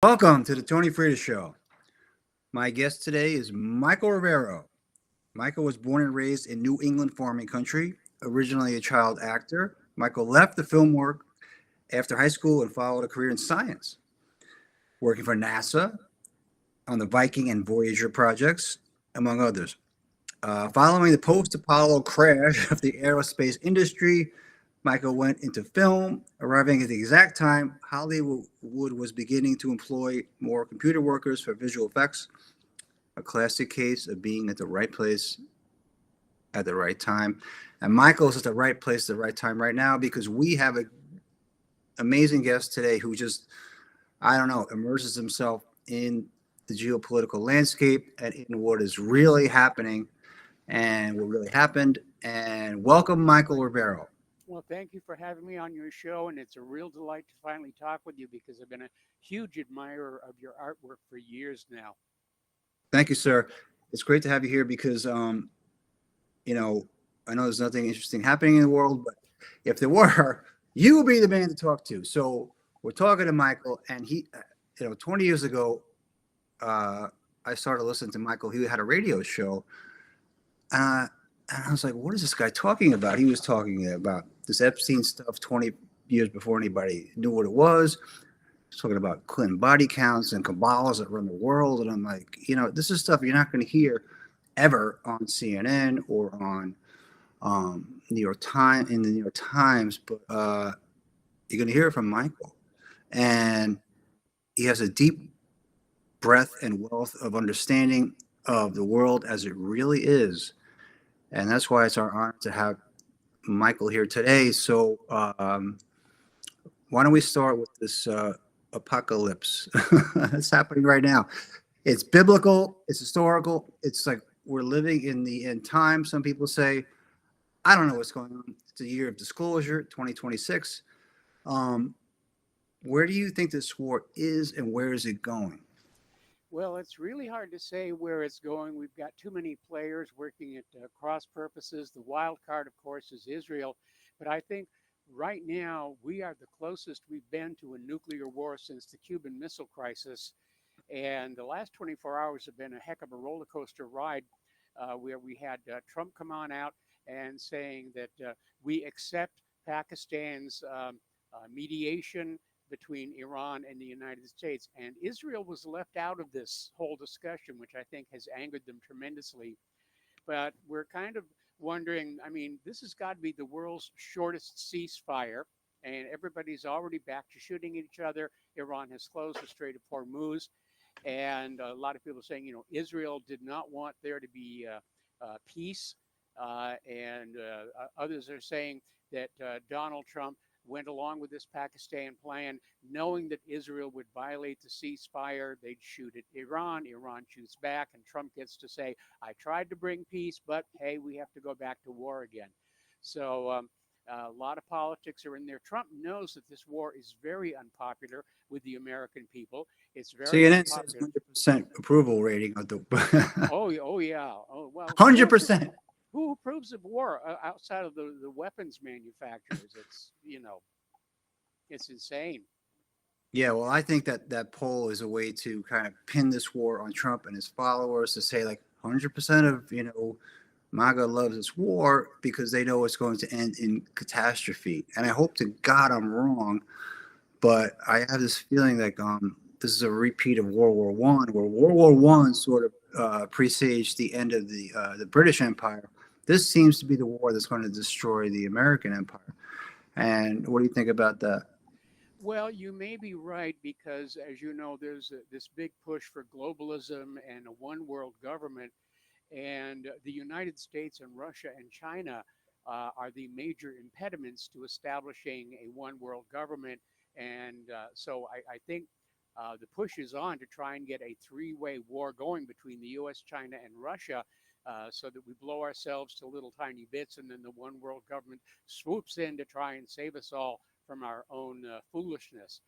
Welcome to the Tony Freda Show. My guest today is Michael Rivero. Michael was born and raised in New England farming country, originally a child actor. Michael left the film work after high school and followed a career in science, working for NASA on the Viking and Voyager projects, among others. Following the post Apollo crash of the aerospace industry, Michael went into film, arriving at the exact time Hollywood was beginning to employ more computer workers for visual effects, a classic case of being at the right place at the right time. And Michael's at the right place at the right time right now because we have an amazing guest today who just, I don't know, immerses himself in the geopolitical landscape and in what is really happening and what really happened. And welcome, Michael Rivero. Well, thank you for having me on your show, and it's a real delight to finally talk with you because I've been a huge admirer of your artwork for years now. Thank you, sir. It's great to have you here because, you know, I know there's nothing interesting happening in the world, but if there were, you would be the man to talk to. So we're talking to Michael, and 20 years ago, I started listening to Michael. He had a radio show, and I was like, what is this guy talking about? He was talking about this Epstein stuff 20 years before anybody knew what it was. He's talking about Clinton body counts and cabals that run the world. And I'm like, this is stuff you're not going to hear ever on CNN or on New York Times in the New York Times, but you're going to hear it from Michael. And he has a deep breadth and wealth of understanding of the world as it really is. And that's why it's our honor to have Michael here today. So why don't we start with this apocalypse that's happening right now? It's biblical, it's historical. It's like we're living in the end time. Some people say, I don't know what's going on. It's a year of disclosure, 2026. Where do you think this war is and where is it going? Well, it's really hard to say where it's going. We've got too many players working at cross purposes. The wild card, of course, is Israel. But I think right now we are the closest we've been to a nuclear war since the Cuban Missile Crisis. And the last 24 hours have been a heck of a roller coaster ride where we had Trump come on out and saying that we accept Pakistan's mediation between Iran and the United States. And Israel was left out of this whole discussion, which I think has angered them tremendously. But we're kind of wondering, I mean, this has got to be the world's shortest ceasefire, and everybody's already back to shooting at each other. Iran has closed the Strait of Hormuz. And a lot of people are saying, Israel did not want there to be peace. And others are saying that Donald Trump went along with this Pakistan plan, knowing that Israel would violate the ceasefire. They'd shoot at Iran. Iran shoots back, and Trump gets to say, I tried to bring peace, but hey, we have to go back to war again. So a lot of politics are in there. Trump knows that this war is very unpopular with the American people. It's very CNN says unpopular. 100% approval rating of the Oh yeah. Oh well. 100%. Who approves of war outside of the weapons manufacturers? It's insane. Yeah, well, I think that poll is a way to kind of pin this war on Trump and his followers to say like 100% of MAGA loves this war because they know it's going to end in catastrophe. And I hope to God I'm wrong, but I have this feeling like this is a repeat of World War One, where World War One sort of presaged the end of the British Empire. This seems to be the war that's going to destroy the American empire. And what do you think about that? Well, you may be right because, as you know, there's this big push for globalism and a one world government. And the United States and Russia and China are the major impediments to establishing a one world government. And so I think the push is on to try and get a three-way war going between the US, China, and Russia so that we blow ourselves to little tiny bits and then the one world government swoops in to try and save us all from our own foolishness.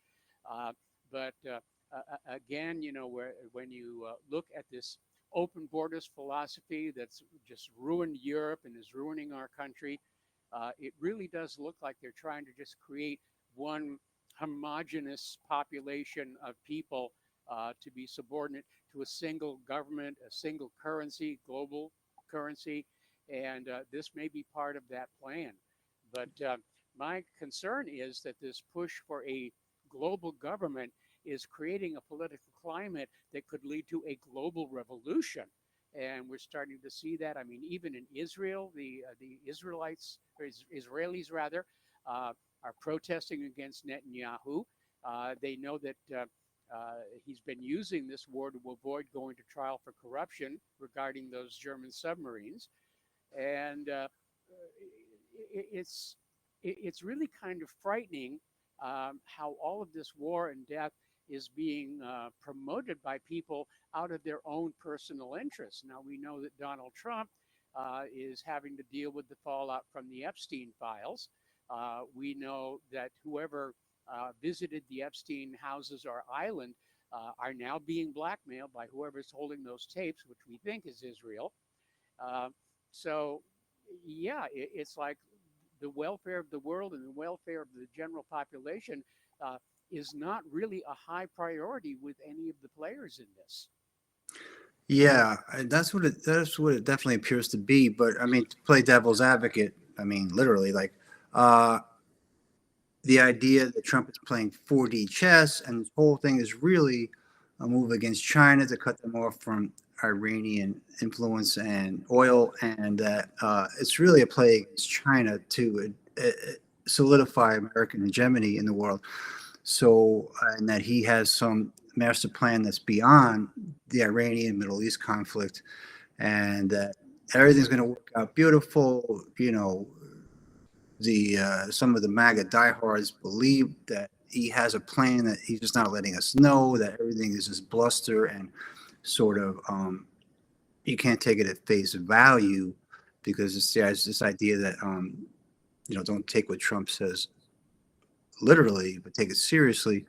Uh, but again, when you look at this open borders philosophy that's just ruined Europe and is ruining our country, it really does look like they're trying to just create one homogenous population of people to be subordinate to a single government, a single currency, global currency, and this may be part of that plan. But my concern is that this push for a global government is creating a political climate that could lead to a global revolution. And we're starting to see that. I mean, even in Israel, the Israelites, or Israelis rather, uh, are protesting against Netanyahu. They know that he's been using this war to avoid going to trial for corruption regarding those German submarines, and it's it's really kind of frightening how all of this war and death is being promoted by people out of their own personal interests. Now we know that Donald Trump is having to deal with the fallout from the Epstein files. We know that whoever visited the Epstein houses or island are now being blackmailed by whoever's holding those tapes, which we think is Israel. Uh, so, yeah, it's like the welfare of the world and the welfare of the general population uh, is not really a high priority with any of the players in this. Yeah, that's what it definitely appears to be. But I mean, to play devil's advocate, I mean, literally, like uh, the idea that Trump is playing 4D chess and this whole thing is really a move against China to cut them off from Iranian influence and oil, and that it's really a play against China to solidify American hegemony in the world. So, and that he has some master plan that's beyond the Iranian Middle East conflict, and that everything's going to work out beautiful. The some of the MAGA diehards believe that he has a plan that he's just not letting us know, that everything is just bluster and sort of you can't take it at face value because it's this idea that don't take what Trump says literally, but take it seriously.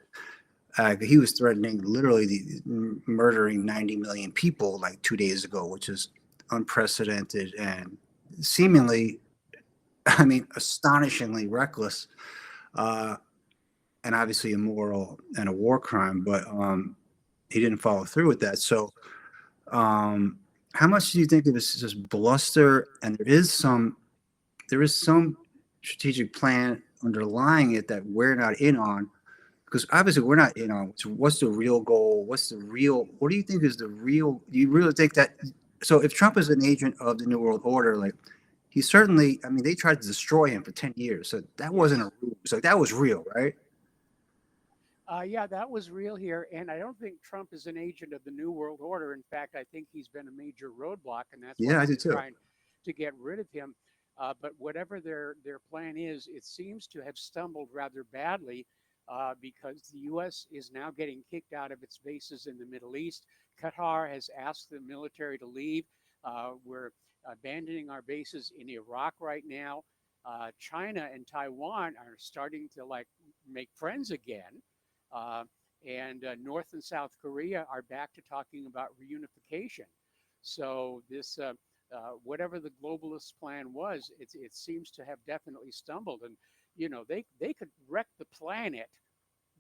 He was threatening literally murdering 90 million people like 2 days ago, which is unprecedented and seemingly, I mean, astonishingly reckless, uh, and obviously immoral and a war crime. But he didn't follow through with that. So, um, how much do you think of this is just bluster? And there is some strategic plan underlying it that we're not in on, because obviously we're not in on what's the real goal, what do you think is the real, you really think that, so if Trump is an agent of the New World Order, like he certainly, I mean, they tried to destroy him for 10 years, so that wasn't Yes. a ruse, so that was real, right? Yeah, that was real here. And I don't think Trump is an agent of the New World Order. In fact, I think he's been a major roadblock, and that's why Yeah, I they've do been too. trying to get rid of him. But whatever their plan is, it seems to have stumbled rather badly because the U.S. is now getting kicked out of its bases in the Middle East. Qatar has asked the military to leave. We're abandoning our bases in Iraq right now. China and Taiwan are starting to like make friends again. Uh, and North and South Korea are back to talking about reunification. So this, whatever the globalist plan was, it seems to have definitely stumbled. And they could wreck the planet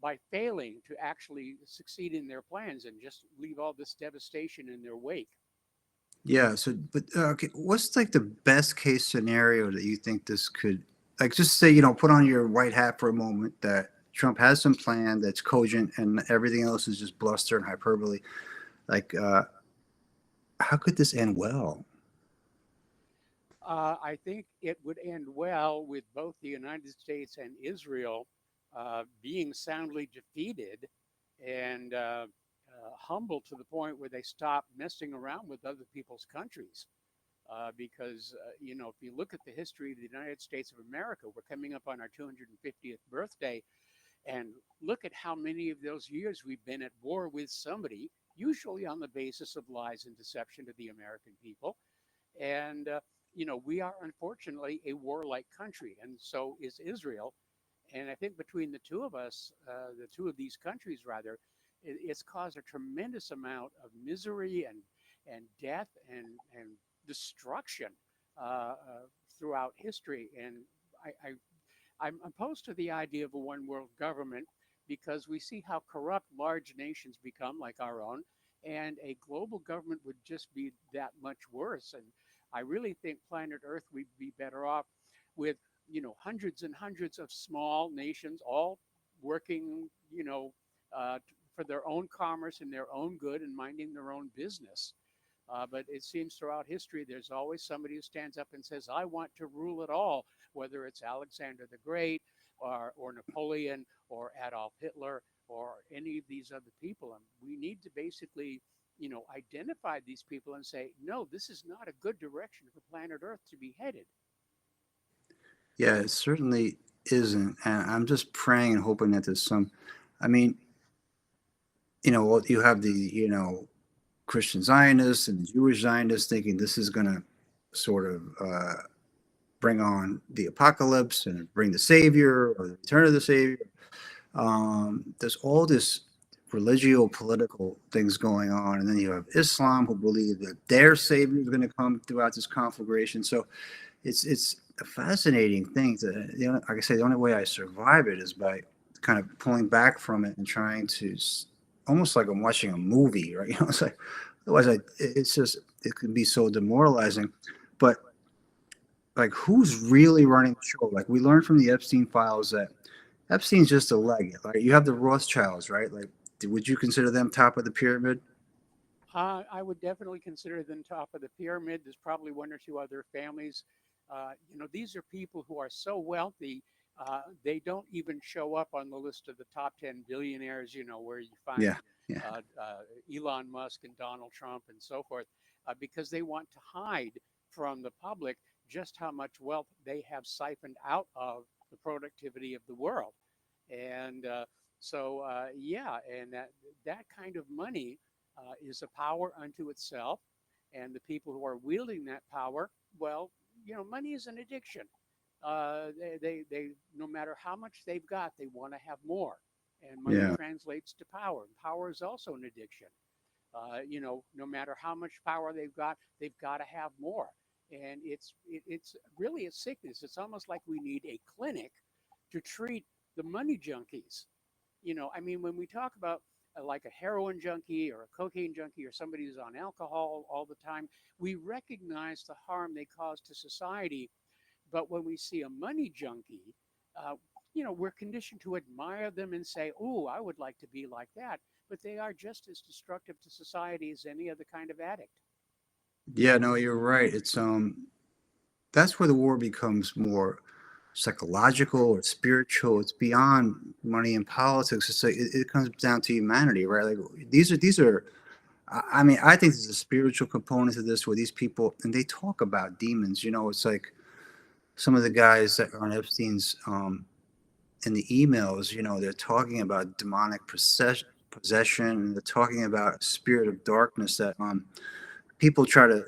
by failing to actually succeed in their plans and just leave all this devastation in their wake. Yeah, so but okay, what's like the best case scenario that you think this could, like, just say, put on your white hat for a moment that Trump has some plan that's cogent and everything else is just bluster and hyperbole, like how could this end well? I think it would end well with both the United States and Israel being soundly defeated and humble to the point where they stop messing around with other people's countries. Because, if you look at the history of the United States of America, we're coming up on our 250th birthday, and look at how many of those years we've been at war with somebody, usually on the basis of lies and deception to the American people. And, we are unfortunately a warlike country, and so is Israel. And I think between the two of us, the two of these countries, rather, it's caused a tremendous amount of misery and death and destruction throughout history. And I'm opposed to the idea of a one world government, because we see how corrupt large nations become, like our own, and a global government would just be that much worse. And I really think planet Earth would be better off with, hundreds and hundreds of small nations all working, for their own commerce and their own good and minding their own business. But it seems throughout history, there's always somebody who stands up and says, I want to rule it all, whether it's Alexander the Great or Napoleon or Adolf Hitler or any of these other people. And we need to basically, identify these people and say, no, this is not a good direction for planet Earth to be headed. Yeah, it certainly isn't. And I'm just praying and hoping that there's some, I mean, you have the, Christian Zionists and Jewish Zionists thinking this is going to sort of bring on the apocalypse and bring the Savior or the return of the Savior. There's all this religio-political things going on, and then you have Islam who believe that their Savior is going to come throughout this conflagration. So it's a fascinating thing. Like I say, the only way I survive it is by kind of pulling back from it and trying to, almost like I'm watching a movie, right? It's like otherwise, it's just it can be so demoralizing. But like, who's really running the show? Like we learned from the Epstein files that Epstein's just a legend. Right? You have the Rothschilds, right? Like, would you consider them top of the pyramid? I would definitely consider them top of the pyramid. There's probably one or two other families. These are people who are so wealthy, they don't even show up on the list of the top 10 billionaires, where you find Yeah, yeah, Elon Musk and Donald Trump and so forth, because they want to hide from the public just how much wealth they have siphoned out of the productivity of the world. And yeah, and that kind of money is a power unto itself. And the people who are wielding that power, well, money is an addiction. They no matter how much they've got, they want to have more. And money yeah, translates to power. And power is also an addiction. No matter how much power they've got to have more. And it's really a sickness. It's almost like we need a clinic to treat the money junkies. I mean, when we talk about like a heroin junkie or a cocaine junkie or somebody who's on alcohol all the time, we recognize the harm they cause to society. But when we see a money junkie, uh, we're conditioned to admire them and say, "Oh, I would like to be like that." But they are just as destructive to society as any other kind of addict. yeah. No, you're right. It's that's where the war becomes more psychological or spiritual. It's beyond money and politics. It's like it comes down to humanity, right? Like these are. I mean, I think there's a spiritual component to this where these people and they talk about demons. It's like some of the guys that are on Epstein's in the emails. They're talking about demonic possession, and they're talking about a spirit of darkness that people try to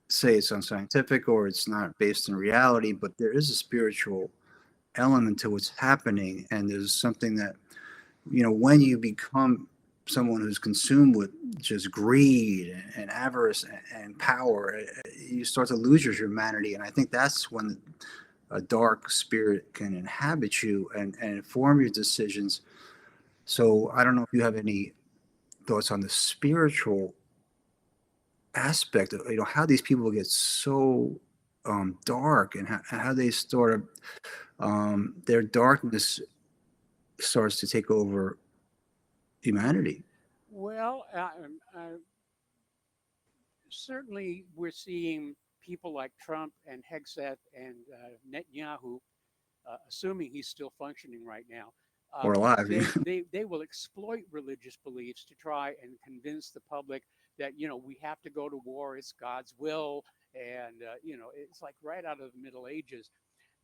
say it's unscientific or it's not based in reality, but there is a spiritual element to what's happening, and there's something that when you become someone who's consumed with just greed and avarice and power, you start to lose your humanity, and I think that's when a dark spirit can inhabit you and inform your decisions. So I don't know if you have any thoughts on the spiritual aspect of how these people get so dark, and how they sort of their darkness starts to take over humanity. Well, certainly we're seeing people like Trump and Hegseth and Netanyahu, assuming he's still functioning right now, Or alive. they will exploit religious beliefs to try and convince the public that we have to go to war. It's God's will, and it's like right out of the Middle Ages.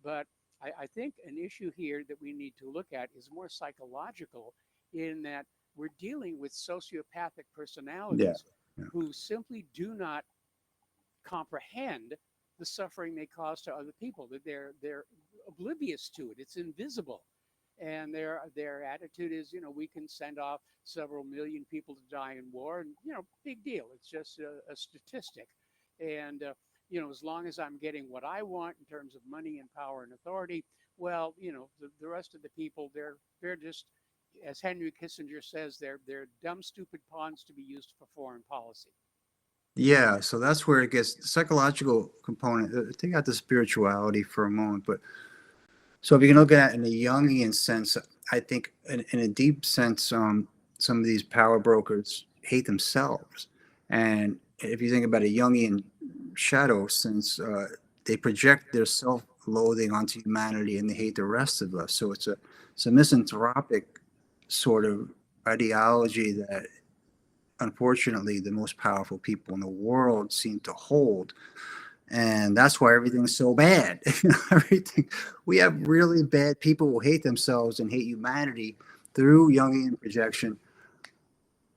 But I think an issue here that we need to look at is more psychological, in that we're dealing with sociopathic Yeah, personalities yeah, who simply do not comprehend the suffering they cause to other people. That they're oblivious to it. It's invisible, and their attitude is, we can send off several million people to die in war, and big deal. It's just a statistic, and as long as I'm getting what I want in terms of money and power and authority, well, the rest of the people, they're just as Henry Kissinger says, they're dumb, stupid pawns to be used for foreign policy. Yeah, so that's where it gets the psychological component. Take out the spirituality for a moment, but so if you can look at it in a Jungian sense, I think in a deep sense, some of these power brokers hate themselves, and if you think about a Jungian shadow sense, they project their self-loathing onto humanity, and they hate the rest of us. So it's a misanthropic sort of ideology that unfortunately the most powerful people in the world seem to hold, and that's why everything's so bad. Everything, we have really bad people who hate themselves and hate humanity through Jungian projection,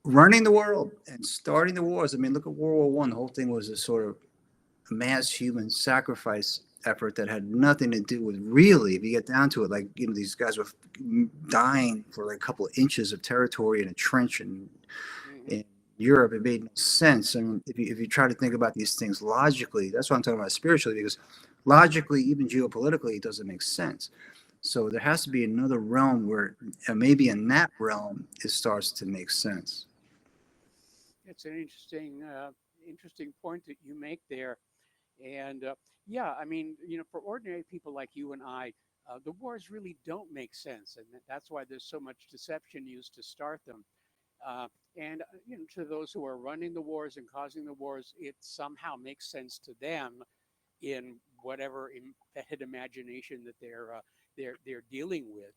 running the world and starting the wars. I mean, look at World War One. The whole thing was a sort of mass human sacrifice effort that had nothing to do with, really, if you get down to it, like, these guys were dying for like a couple of inches of territory in a trench in Europe. It made no sense. I mean, if you try to think about these things logically, that's what I'm talking about spiritually, because logically, even geopolitically, it doesn't make sense. So there has to be another realm where, maybe in that realm, it starts to make sense. It's an interesting point that you make there. And yeah, I mean, for ordinary people like you and I, the wars really don't make sense, and that's why there's so much deception used to start them. Uh, and to those who are running the wars and causing the wars, it somehow makes sense to them in whatever embedded imagination that they're dealing with.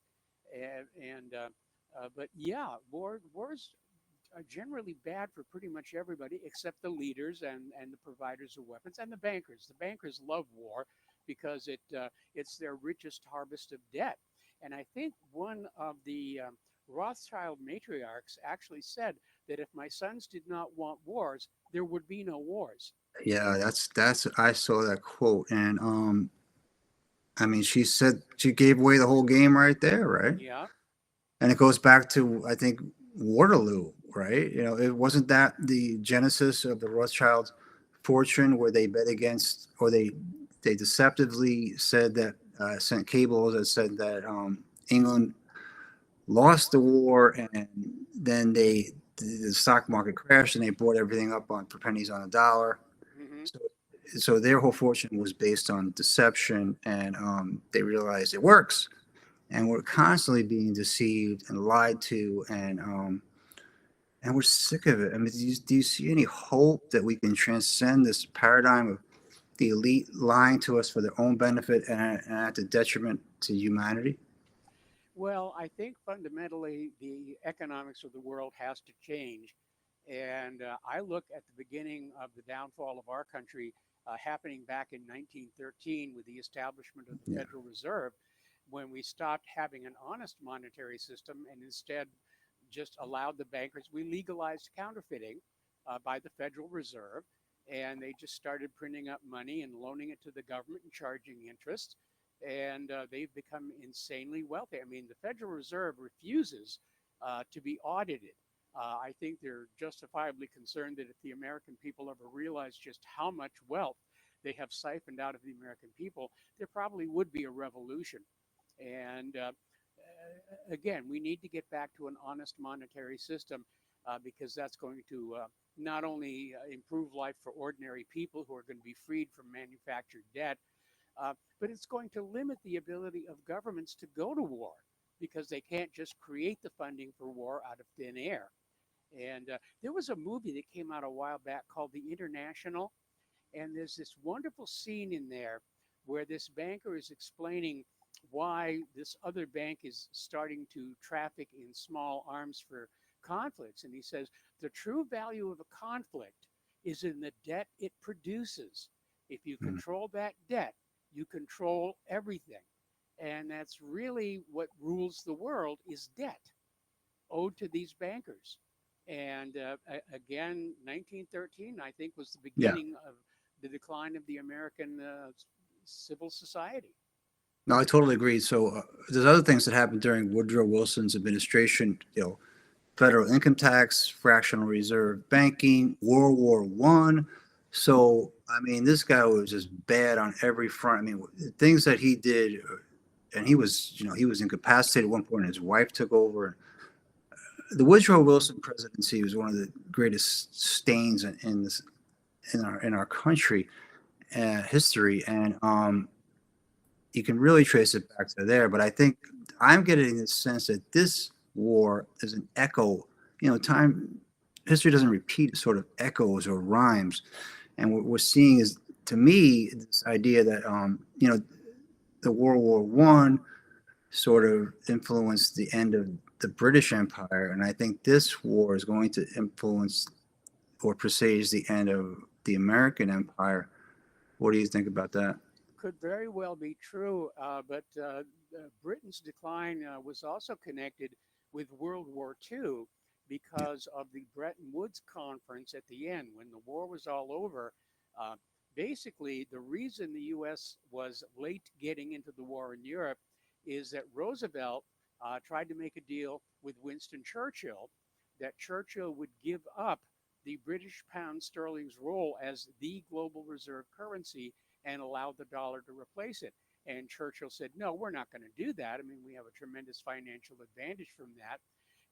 But yeah, wars are generally bad for pretty much everybody except the leaders and the providers of weapons and the bankers. The bankers love war because it's their richest harvest of debt. And I think one of the Rothschild matriarchs actually said that if my sons did not want wars, there would be no wars. Yeah, that's I saw that quote, and I mean, she said she gave away the whole game right there, right? Yeah. And it goes back to, I think, Waterloo, right? It wasn't that the genesis of the Rothschild fortune, where they bet against, or they deceptively said that, sent cables that said that, England lost the war, and then the stock market crashed, and they bought everything up on for pennies on a dollar. Hmm. So, so their whole fortune was based on deception, and they realized it works, and we're constantly being deceived and lied to, and we're sick of it. I mean, do you see any hope that we can transcend this paradigm of the elite lying to us for their own benefit, and at the detriment to humanity? Well, I think fundamentally the economics of the world has to change. And I look at the beginning of the downfall of our country happening back in 1913 with the establishment of the Yeah. Federal Reserve, when we stopped having an honest monetary system and instead just allowed the bankers, we legalized counterfeiting by the Federal Reserve. And they just started printing up money and loaning it to the government and charging interest. And they've become insanely wealthy. I mean, the Federal Reserve refuses to be audited. I think they're justifiably concerned that if the American people ever realize just how much wealth they have siphoned out of the American people, there probably would be a revolution. And again, we need to get back to an honest monetary system because that's going to not only improve life for ordinary people who are going to be freed from manufactured debt, but it's going to limit the ability of governments to go to war because they can't just create the funding for war out of thin air. And there was a movie that came out a while back called The International, and there's this wonderful scene in there where this banker is explaining why this other bank is starting to traffic in small arms for conflicts. And he says the true value of a conflict is in the debt it produces. If you Mm. control that debt, you control everything. And that's really what rules the world is debt owed to these bankers. And again, 1913, I think, was the Yeah. beginning of the decline of the American civil society. No, I totally agree. So there's other things that happened during Woodrow Wilson's administration. Federal income tax, fractional reserve banking, World War One. So I mean, this guy was just bad on every front. I mean, things that he did, and he was incapacitated at one point. And his wife took over. the Woodrow Wilson presidency was one of the greatest stains in this in our country history, and you can really trace it back to there. But I think I'm getting the sense that this war is an echo. Time history doesn't repeat; it sort of echoes or rhymes. And what we're seeing is, to me, this idea that the World War One sort of influenced the end of the British Empire, and I think this war is going to influence or presage the end of the American Empire. What do you think about that? Could very well be true, but Britain's decline was also connected with World War II because of the Bretton Woods conference at the end. When the war was all over, uh, basically the reason the U.S. was late getting into the war in Europe is that Roosevelt tried to make a deal with Winston Churchill that Churchill would give up the British pound sterling's role as the global reserve currency and allow the dollar to replace it. And Churchill said, no, we're not going to do that. I mean, we have a tremendous financial advantage from that.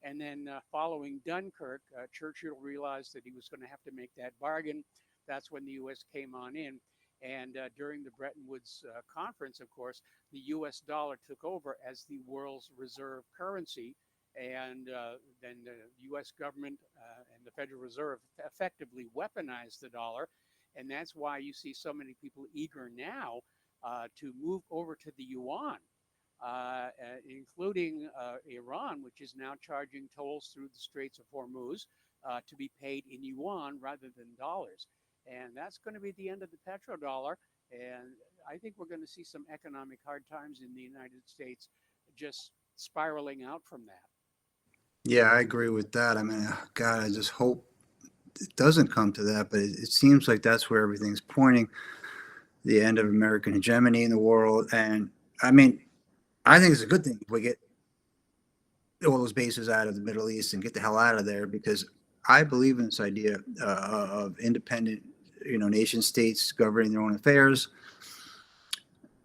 And then following Dunkirk, Churchill realized that he was going to have to make that bargain. That's when the U.S. came on in. And during the Bretton Woods conference, of course, the U.S. dollar took over as the world's reserve currency. And then the U.S. government and the Federal Reserve effectively weaponized the dollar. And that's why you see so many people eager now to move over to the yuan, including Iran, which is now charging tolls through the Straits of Hormuz to be paid in yuan rather than dollars. And that's going to be the end of the petrodollar. And I think we're going to see some economic hard times in the United States just spiraling out from that. Yeah, I agree with that. I mean, God, I just hope it doesn't come to that, but it seems like that's where everything's pointing, the end of American hegemony in the world. And I mean, I think it's a good thing if we get all those bases out of the Middle East and get the hell out of there, because I believe in this idea of independent, nation states governing their own affairs.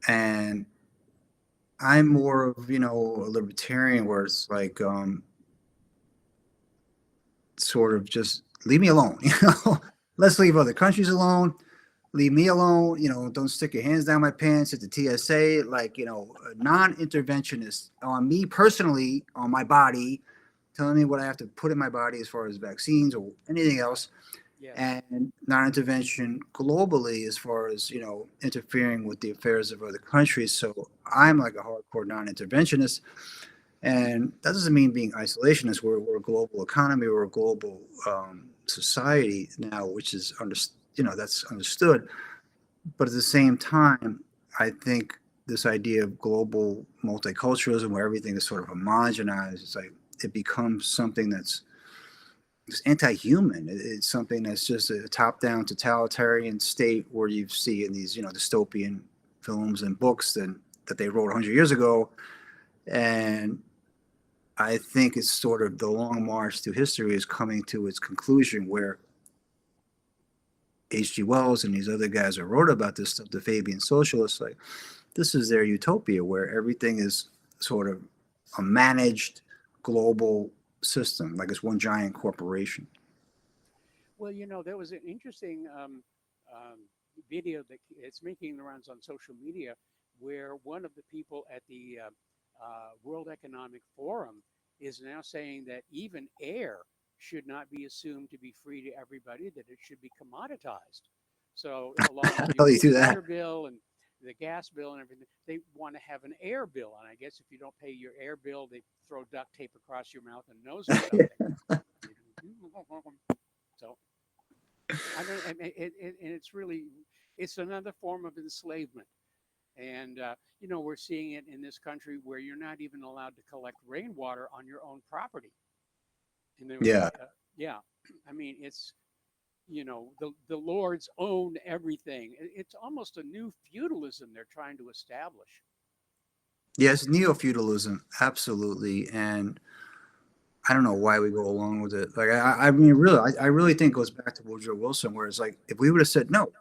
And I'm more of, a libertarian where it's like, sort of just leave me alone. Let's leave other countries alone. Leave me alone. Don't stick your hands down my pants at the TSA. Like, non-interventionist on me personally, on my body, telling me what I have to put in my body as far as vaccines or anything else, Yes. and non-intervention globally as far as interfering with the affairs of other countries. So I'm like a hardcore non-interventionist, and that doesn't mean being isolationist. We're a global economy. We're a global society now, which is that's understood. But at the same time, I think this idea of global multiculturalism, where everything is sort of homogenized, it's like it becomes something that's it's anti-human. It's something that's just a top-down totalitarian state where you see in these dystopian films and books that they wrote 100 years ago. And I think it's sort of the long march through history is coming to its conclusion, where H.G. Wells and these other guys who wrote about this stuff, the Fabian socialists, like this is their utopia where everything is sort of a managed global system, like it's one giant corporation. Well, there was an interesting video that it's making the rounds on social media where one of the people at the World Economic Forum is now saying that even air should not be assumed to be free to everybody, that it should be commoditized. So along How with the hell do you do the that? water bill and the gas bill and everything, they want to have an air bill. And I guess if you don't pay your air bill, they throw duct tape across your mouth and nose or something. So I don't, and it's really, it's another form of enslavement. And, we're seeing it in this country where you're not even allowed to collect rainwater on your own property. And there was, Yeah. yeah, I mean, it's, the lords own everything. It's almost a new feudalism they're trying to establish. Yes, neo-feudalism, absolutely. And I don't know why we go along with it. Like, I mean, really, I really think it goes back to Woodrow Wilson, where it's like, if we would have said, no,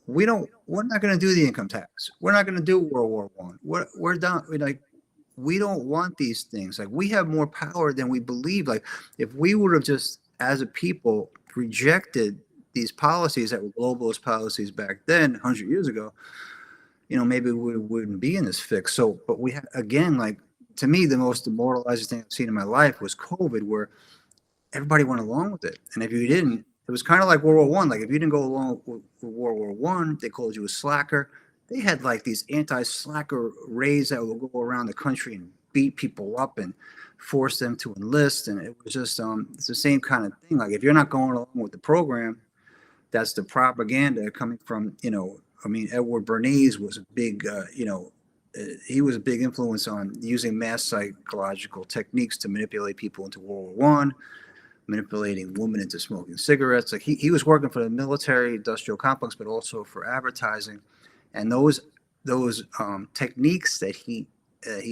we're not going to do the income tax. We're not going to do World War One. We're done. we don't want these things. Like, we have more power than we believe. Like, if we would have just, as a people, rejected these policies that were globalist policies back then, 100 years ago, maybe we wouldn't be in this fix. So, but again, like, to me, the most demoralizing thing I've seen in my life was COVID, where everybody went along with it. And if you didn't, it was kind of like World War One. Like, if you didn't go along with World War One, they called you a slacker. They had like these anti-slacker raids that would go around the country and beat people up and force them to enlist. And it was just it's the same kind of thing. Like, if you're not going along with the program, that's the propaganda coming from, Edward Bernays was a big, he was a big influence on using mass psychological techniques to manipulate people into World War One, manipulating women into smoking cigarettes. Like, he was working for the military industrial complex, but also for advertising. And those techniques that he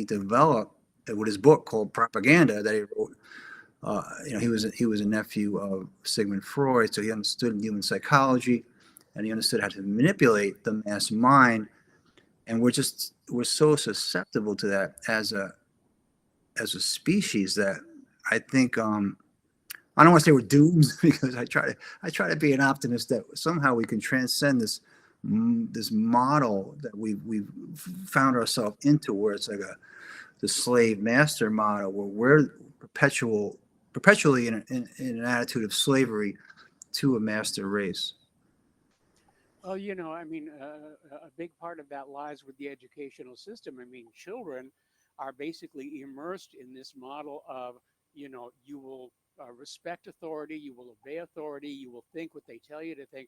developed with his book called Propaganda that he wrote. He was a nephew of Sigmund Freud, so he understood human psychology, and he understood how to manipulate the mass mind. And we're so susceptible to that as a species that I think I don't want to say we're doomed, because I try to be an optimist that somehow we can transcend this model that we've found ourselves into, where it's like the slave master model, where we're perpetually in an attitude of slavery to a master race. Well, a big part of that lies with the educational system. I mean, children are basically immersed in this model of, you will respect authority, you will obey authority, you will think what they tell you to think.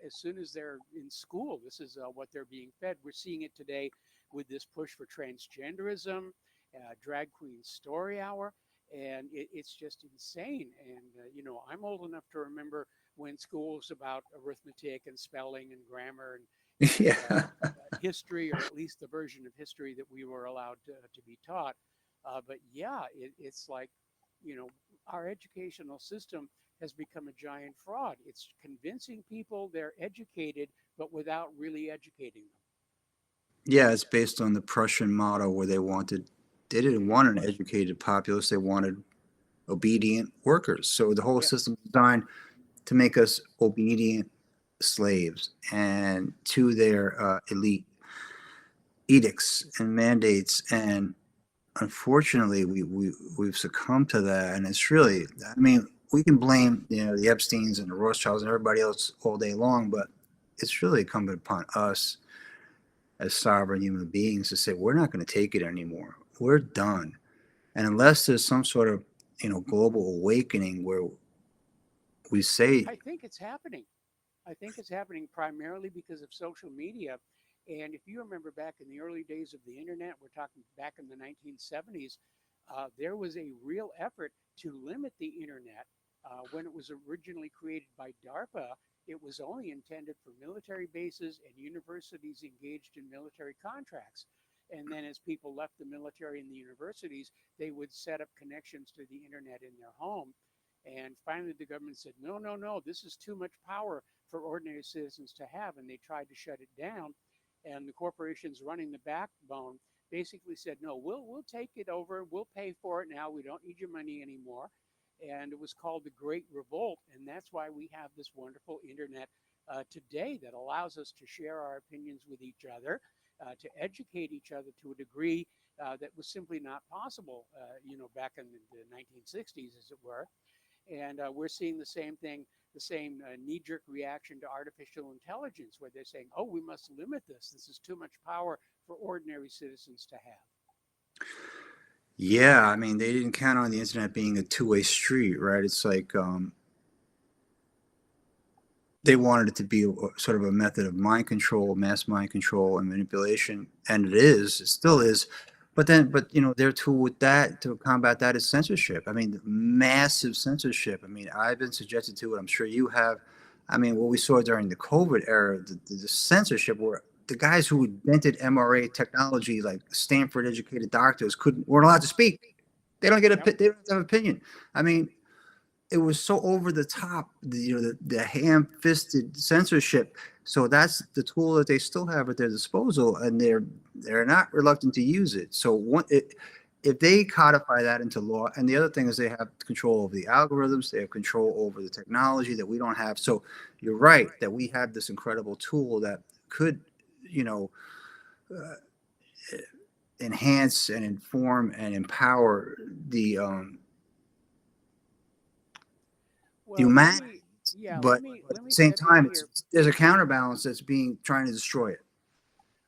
As soon as they're in school, this is what they're being fed. We're seeing it today with this push for transgenderism, drag queen story hour, and it's just insane. And I'm old enough to remember when school was about arithmetic and spelling and grammar and Yeah. history, or at least the version of history that we were allowed to be taught. But yeah, it's like, our educational system has become a giant fraud. It's convincing people they're educated, but without really educating them. Yeah, it's based on the Prussian model, where they didn't want an educated populace, they wanted obedient workers. So the whole Yeah. system is designed to make us obedient slaves and to their elite edicts and mandates. And unfortunately, we've succumbed to that. And it's really, I mean, we can blame, the Epsteins and the Rothschilds and everybody else all day long, but it's really incumbent upon us as sovereign human beings to say, we're not going to take it anymore. We're done. And unless there's some sort of, global awakening where we say, I think it's happening. I think it's happening primarily because of social media. And if you remember back in the early days of the internet, we're talking back in the 1970s, there was a real effort to limit the internet. When it was originally created by DARPA, it was only intended for military bases and universities engaged in military contracts. And then as people left the military and the universities, they would set up connections to the internet in their home. And finally, the government said, no, no, no, this is too much power for ordinary citizens to have. And they tried to shut it down. And the corporations running the backbone basically said, no, we'll take it over. We'll pay for it now. We don't need your money anymore. And it was called the Great Revolt. And that's why we have this wonderful internet today that allows us to share our opinions with each other, to educate each other to a degree that was simply not possible, back in the 1960s, as it were. And we're seeing the same thing, the same knee-jerk reaction to artificial intelligence, where they're saying, oh, we must limit this. This is too much power for ordinary citizens to have. yeah, I mean, they didn't count on the internet being a two-way street, right? It's like they wanted it to be sort of a method of mind control, mass mind control, and manipulation, and it still is. But their tool with that to combat that is censorship. I mean, massive censorship. I mean, I've been subjected to it. I'm sure you have. I mean, what we saw during the COVID era, the censorship, where the guys who invented MRA technology, like Stanford educated doctors, weren't allowed to speak. They don't Yep. they don't have an opinion. I mean, it was so over the top, the ham-fisted censorship. So that's the tool that they still have at their disposal, and they're not reluctant to use it. So if they codify that into law, and the other thing is they have control over the algorithms, they have control over the technology that we don't have. So you're right that we have this incredible tool that could, you know, uh, enhance and inform and empower the Well, let humanity, me, yeah, but at let the me same step in time, here. there's a counterbalance that's being trying to destroy it.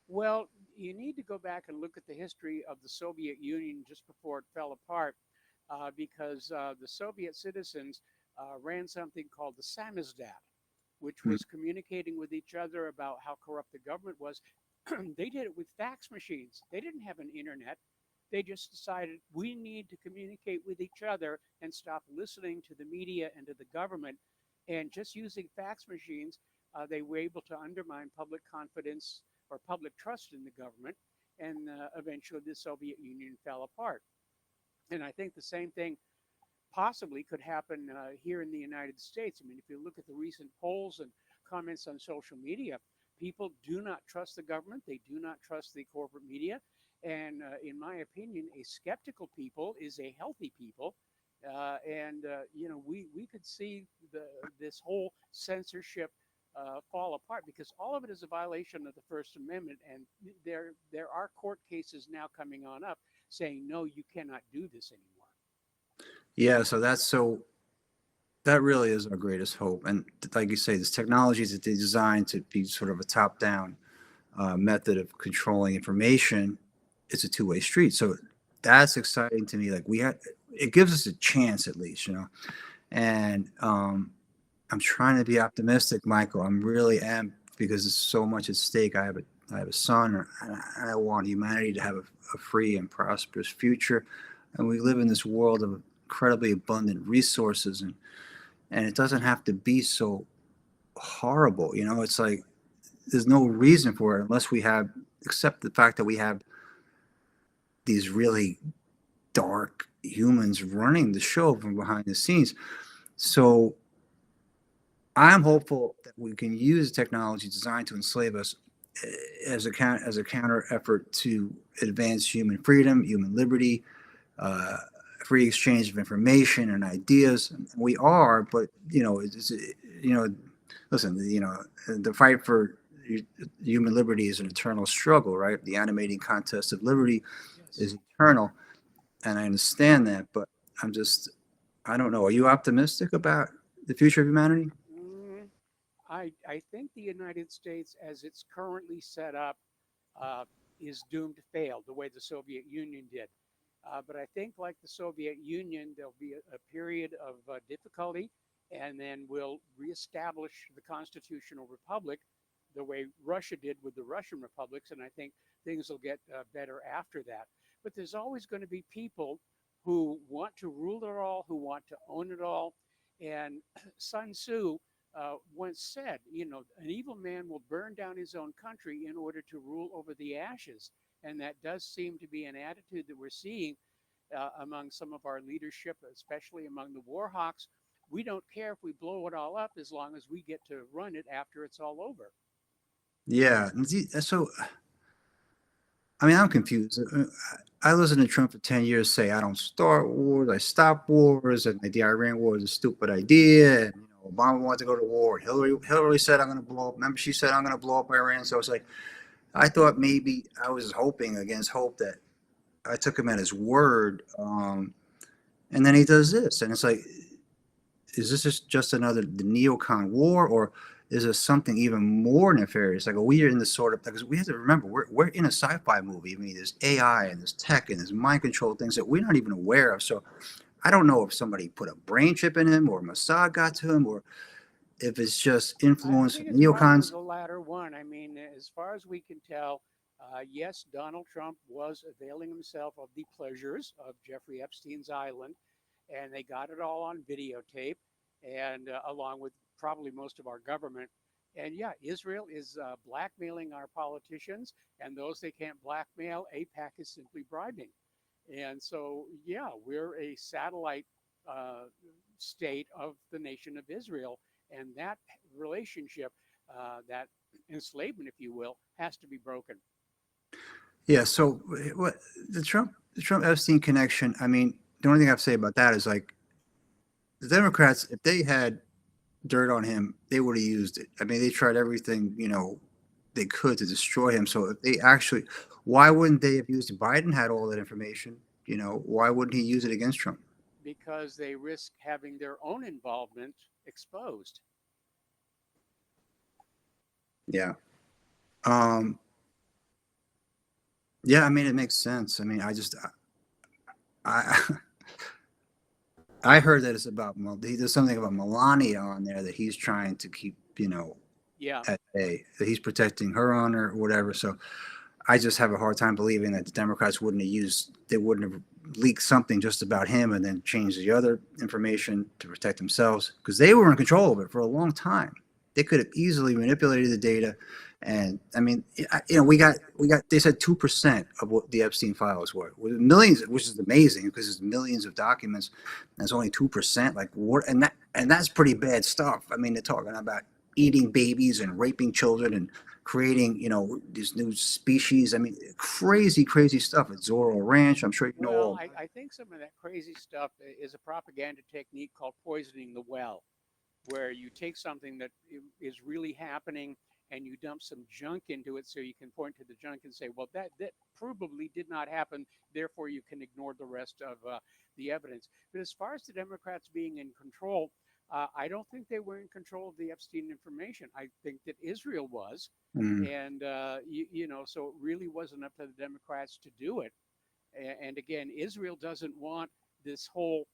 Well, you need to go back and look at the history of the Soviet Union just before it fell apart, because the Soviet citizens ran something called the samizdat, which Mm. was communicating with each other about how corrupt the government was. They did it with fax machines. They didn't have an internet. They just decided we need to communicate with each other and stop listening to the media and to the government. And just using fax machines, they were able to undermine public confidence or public trust in the government. And eventually the Soviet Union fell apart. And I think the same thing possibly could happen here in the United States. I mean, if you look at the recent polls and comments on social media, people do not trust the government. They do not trust the corporate media. And in my opinion, a skeptical people is a healthy people. We could see this whole censorship fall apart because all of it is a violation of the First Amendment. And there are court cases now coming on up saying, no, you cannot do this anymore. Yeah, that really is our greatest hope. And like you say, this technology is designed to be sort of a top-down method of controlling information. It's a two-way street. So that's exciting to me. Like it gives us a chance at least, you know. And I'm trying to be optimistic, Michael. I'm really am because there's so much at stake. I have a son, and I want humanity to have a free and prosperous future. And we live in this world of incredibly abundant resources, and it doesn't have to be so horrible. You know, it's like there's no reason for it unless we have, except the fact that we have these really dark humans running the show from behind the scenes. So I'm hopeful that we can use technology designed to enslave us as a counter effort to advance human freedom, human liberty, uh, free exchange of information and ideas. We are, but you know, listen, the fight for human liberty is an eternal struggle, right? The animating contest of liberty Yes. is eternal, and I understand that, but I'm just, I don't know. Are you optimistic about the future of humanity? Mm, I think the United States, as it's currently set up, uh, is doomed to fail the way the Soviet Union did. But I think, like the Soviet Union, there'll be a period of difficulty, and then we'll reestablish the constitutional republic the way Russia did with the Russian republics. And I think things will get better after that. But there's always going to be people who want to rule it all, who want to own it all. And Sun Tzu once said, an evil man will burn down his own country in order to rule over the ashes. And that does seem to be an attitude that we're seeing among some of our leadership, especially among the war hawks. We don't care if we blow it all up as long as we get to run it after it's all over. Yeah. So, I mean, I'm confused. I listened to Trump for 10 years say, I don't start wars, I stop wars, and the Iran war is a stupid idea. And, Obama wanted to go to war. Hillary said, I'm going to blow up. Remember, she said, I'm going to blow up Iran. So it's like, I thought maybe I was hoping against hope that I took him at his word. And then he does this. And it's like, is this just another the neocon war, or is this something even more nefarious? Like, are we in this sort of, because we have to remember we're in a sci-fi movie. I mean, there's AI and there's tech and there's mind control things that we're not even aware of. So I don't know if somebody put a brain chip in him or Mossad got to him or if it's just I influence from think it's probably neocons. the latter one. I mean, as far as we can tell, yes, Donald Trump was availing himself of the pleasures of Jeffrey Epstein's island, and they got it all on videotape, and along with probably most of our government. And yeah, Israel is blackmailing our politicians, and those they can't blackmail, APAC is simply bribing. And so, yeah, we're a satellite uh, state of the nation of Israel. And that relationship, that enslavement, if you will, has to be broken. Yeah. So what the Trump Epstein connection? I mean, the only thing I have to say about that is like the Democrats, if they had dirt on him, they would have used it. I mean, they tried everything, they could to destroy him. So if they actually, why wouldn't they have used it? Biden had all that information. Why wouldn't he use it against Trump? Because they risk having their own involvement exposed. Yeah. Um, yeah, I mean, it makes sense. I mean, I I heard that it's about there's something about Melania on there that he's trying to keep, Yeah. at bay, that he's protecting her honor or whatever. So I just have a hard time believing that the Democrats they wouldn't have leaked something just about him and then changed the other information to protect themselves, because they were in control of it for a long time. They could have easily manipulated the data. And I mean, they said 2% of what the Epstein files were, with millions, which is amazing because it's millions of documents. And it's only 2%. Like what? And that's pretty bad stuff. I mean, they're talking about eating babies and raping children and creating, these new species. I mean, crazy, crazy stuff at Zorro Ranch. I'm sure you know all. Well, I think some of that crazy stuff is a propaganda technique called poisoning the well, where you take something that is really happening and you dump some junk into it so you can point to the junk and say, well, that probably did not happen. Therefore, you can ignore the rest of the evidence. But as far as the Democrats being in control, I don't think they were in control of the Epstein information. I think that Israel was. And, so it really wasn't up to the Democrats to do it. And again, Israel doesn't want this whole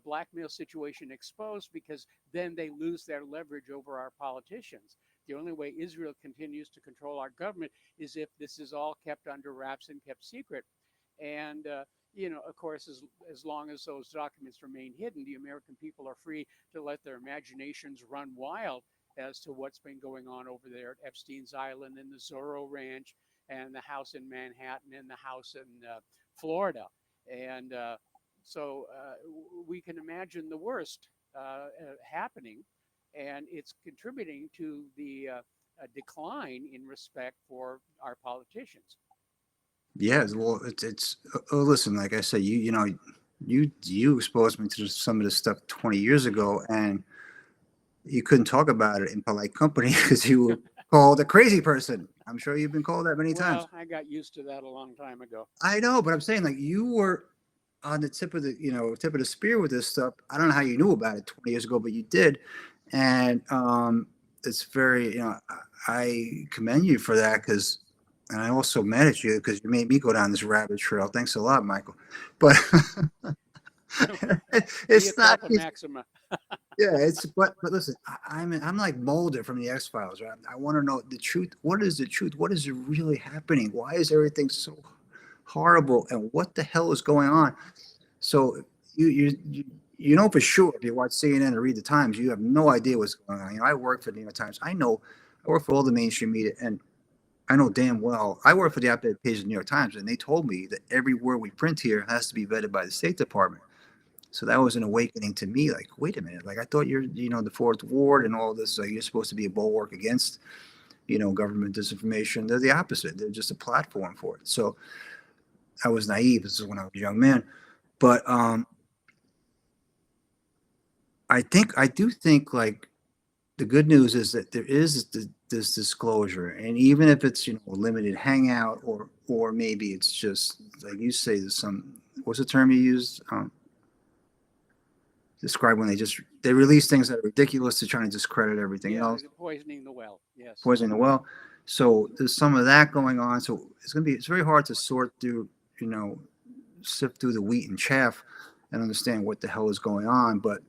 blackmail situation exposed, because then they lose their leverage over our politicians. The only way Israel continues to control our government is if this is all kept under wraps and kept secret. And, of course, as long as those documents remain hidden, the American people are free to let their imaginations run wild as to what's been going on over there at Epstein's Island and the Zorro Ranch and the house in Manhattan and the house in Florida. And so we can imagine the worst happening, and it's contributing to the decline in respect for our politicians. Yeah, well, it's listen, like I said, you exposed me to some of this stuff 20 years ago, and you couldn't talk about it in polite company because you were called a crazy person. I'm sure you've been called that many times. Well, I got used to that a long time ago. I know, but I'm saying, like, you were on the tip of the spear with this stuff. I don't know how you knew about it 20 years ago, but you did, and it's very, I commend you for that, because. And I also manage you because you made me go down this rabbit trail. Thanks a lot, Michael. But it's not. Maxima. Yeah, but listen, I'm like Mulder from the X Files, right? I want to know the truth. What is the truth? What is really happening? Why is everything so horrible? And what the hell is going on? So you know for sure, if you watch CNN or read the Times, you have no idea what's going on. I work for the New York Times. I work for all the mainstream media, and I know damn well I work for the op-ed page of the New York Times, and they told me that every word we print here has to be vetted by the State Department. So that was an awakening to me. Like, wait a minute. Like, I thought you're, the Fourth Ward and all this. You're supposed to be a bulwark against, government disinformation. They're the opposite. They're just a platform for it. So I was naive. This is when I was a young man. But I do think, like, the good news is that there is this disclosure, and even if it's a limited hangout, or maybe it's just like you say, there's some, what's the term you used? Describe when they release things that are ridiculous to try to discredit everything else. Poisoning the well. Yes. Poisoning the well. So there's some of that going on. So it's very hard to sort through, sift through the wheat and chaff and understand what the hell is going on. But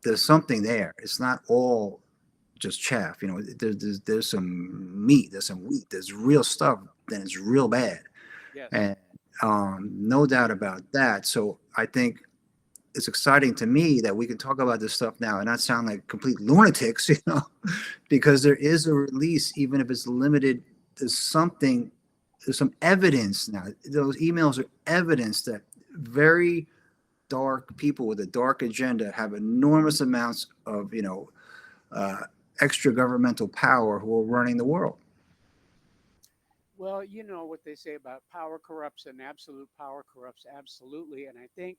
there's something there. It's not all just chaff. There's some meat, there's some wheat, there's real stuff that is real bad. Yes. And no doubt about that. So I think it's exciting to me that we can talk about this stuff now and not sound like complete lunatics, because there is a release, even if it's limited. There's some evidence now. Those emails are evidence that very dark people with a dark agenda have enormous amounts of, uh, extra governmental power who are running the world. Well, you know what they say about power corrupts and absolute power corrupts absolutely. And I think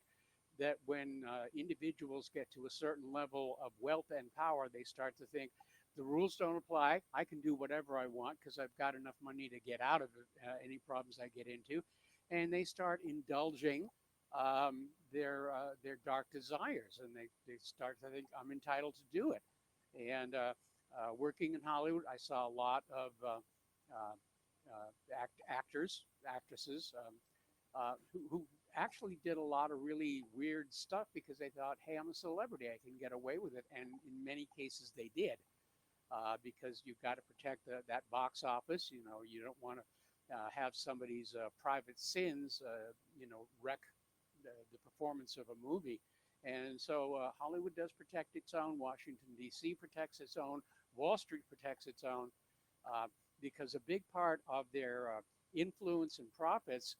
that when individuals get to a certain level of wealth and power, they start to think the rules don't apply. I can do whatever I want because I've got enough money to get out of it, any problems I get into. And they start indulging their dark desires, and they start to think I'm entitled to do it. And working in Hollywood, I saw a lot of actors, actresses, who actually did a lot of really weird stuff because they thought, hey, I'm a celebrity, I can get away with it. And in many cases, they did, because you've got to protect that box office. You know, you don't want to have somebody's private sins, wreck the performance of a movie. And so Hollywood does protect its own. Washington, D.C. protects its own. Wall Street protects its own, uh, because a big part of their influence and profits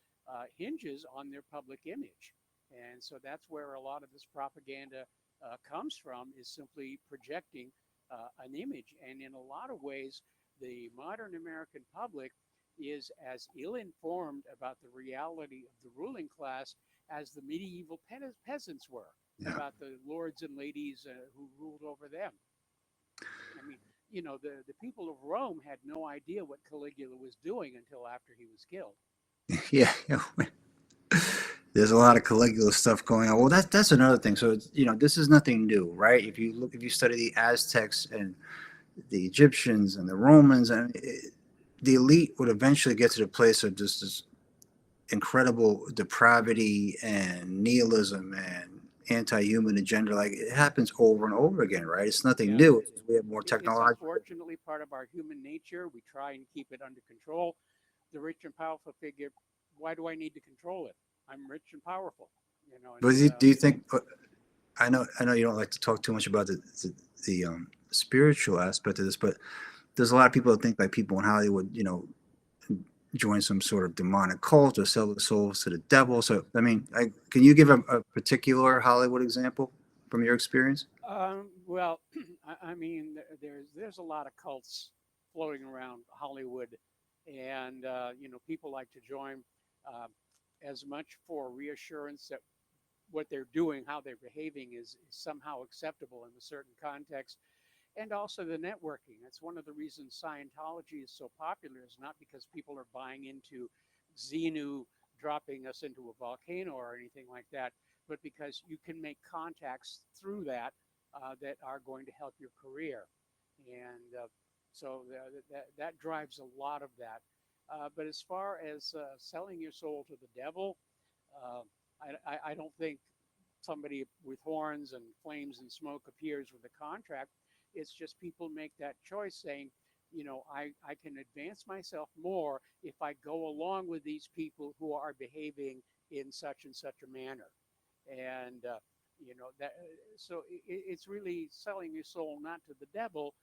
hinges on their public image. And so that's where a lot of this propaganda comes from, is simply projecting an image. And in a lot of ways, the modern American public is as ill informed about the reality of the ruling class as the medieval peasants were Yeah. about the lords and ladies who ruled over them. I mean, the people of Rome had no idea what Caligula was doing until after he was killed. Yeah. There's a lot of Caligula stuff going on. Well, that's another thing. So it's, this is nothing new, right? If you study the Aztecs and the Egyptians and the Romans, and the elite would eventually get to the place of just this incredible depravity and nihilism and anti-human agenda. Like, it happens over and over again, right? It's nothing Yeah, new. We have more it's technology. unfortunately part of our human nature. We try and keep it under control. The rich and powerful figure, why do I need to control it? I'm rich and powerful, and But do you think? I know you don't like to talk too much about the spiritual aspect of this, but there's a lot of people that think like people in Hollywood, join some sort of demonic cult or sell their souls to the devil. So, I mean, can you give a particular Hollywood example from your experience? well, I mean, there's a lot of cults floating around Hollywood, and people like to join uh, as much for reassurance that what they're doing, how they're behaving, is somehow acceptable in a certain context, and also the networking. That's one of the reasons Scientology is so popular. Is not because people are buying into Xenu dropping us into a volcano or anything like that, but because you can make contacts through that that are going to help your career. And so that drives a lot of that. But as far as selling your soul to the devil, uh, I don't think somebody with horns and flames and smoke appears with a contract. It's just people make that choice saying, I can advance myself more if I go along with these people who are behaving in such and such a manner. And, that, so it's really selling your soul not to the devil,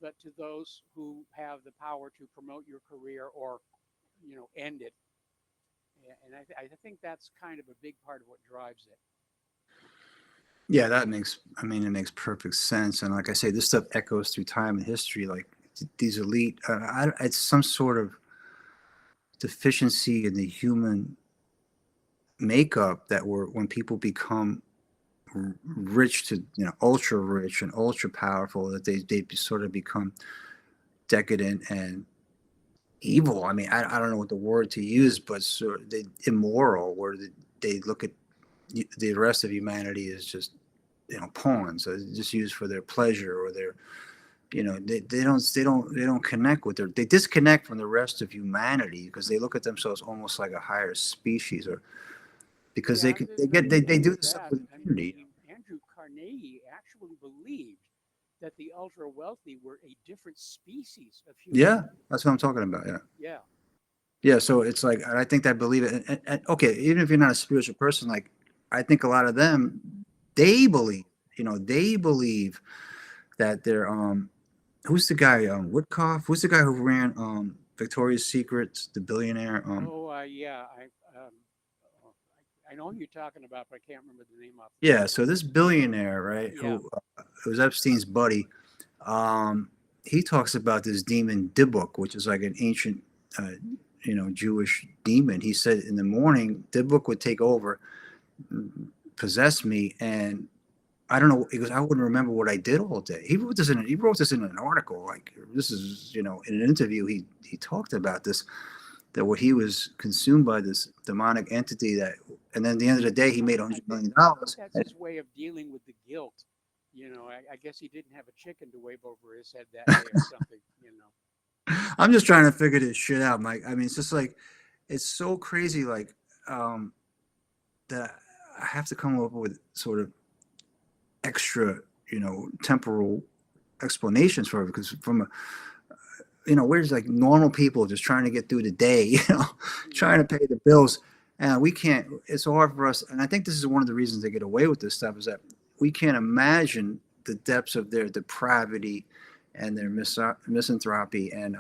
but to those who have the power to promote your career or, end it. And I think that's kind of a big part of what drives it. Yeah, I mean, it makes perfect sense. And like I say, this stuff echoes through time and history. Like these elite, it's some sort of deficiency in the human makeup that when people become rich to, ultra rich and ultra powerful, that they sort of become decadent and evil. I mean, I don't know what the word to use, but sort of immoral, where they look at the rest of humanity as just, pawns, just used for their pleasure or their, they don't connect with they disconnect from the rest of humanity because they look at themselves almost like a higher species, or because Yeah, they there's get nothing they wrong do with this stuff that. with I impunity. mean, Andrew Carnegie actually believed that the ultra wealthy were a different species of human Yeah, being. that's what I'm talking about. Yeah. Yeah, Yeah, so it's like I think that believe it. And okay, even if you're not a spiritual person, like I think a lot of them, they believe, they believe that they're who's the guy Woodcock? Who's the guy who ran Victoria's Secrets, the billionaire? oh, yeah. Oh, I know who you're talking about, but I can't remember the name off the top Yeah, of my so this head. billionaire, right, Yeah. who was Epstein's buddy, he talks about this demon Dybbuk, which is like an ancient, uh, Jewish demon. He said in the morning, Dybbuk would take over, possess me, and I don't know. He goes, I wouldn't remember what I did all day. He wrote this in an article. Like this is, in an interview. He talked about this, that what he was consumed by this demonic entity that, and then at the end of the day, he made I think $100 million. that's his way of dealing with the guilt. I guess he didn't have a chicken to wave over his head that day or something. I'm just trying to figure this shit out, Mike. I mean, it's just like it's so crazy, like um, that I have to come up with sort of extra, temporal explanations for it because from a, we're just like normal people just trying to get through the day, trying to Right. pay the bills, and we can't. It's hard for us, and I think this is one of the reasons they get away with this stuff is that we can't imagine the depths of their depravity and their misanthropy, and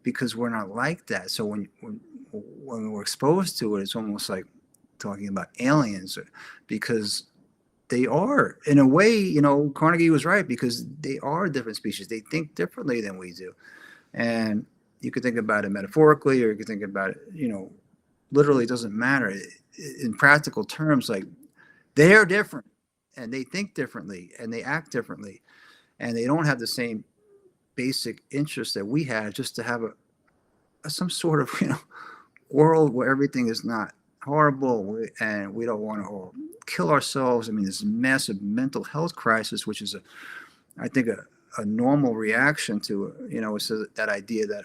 because we're not like that. So when we're exposed to it, it's almost like talking about aliens, because they are in a way. Carnegie was right because they are a different species. They think differently than we do, and you could think about it metaphorically, or you could think about it, literally. It doesn't matter in practical terms. Like they are different, and they think differently, and they act differently, and they don't have the same basic interests that we had, just to have some sort of world where everything is not horrible, and we don't want to all kill ourselves. I mean, this massive mental health crisis, which is I think a normal reaction to it's that idea that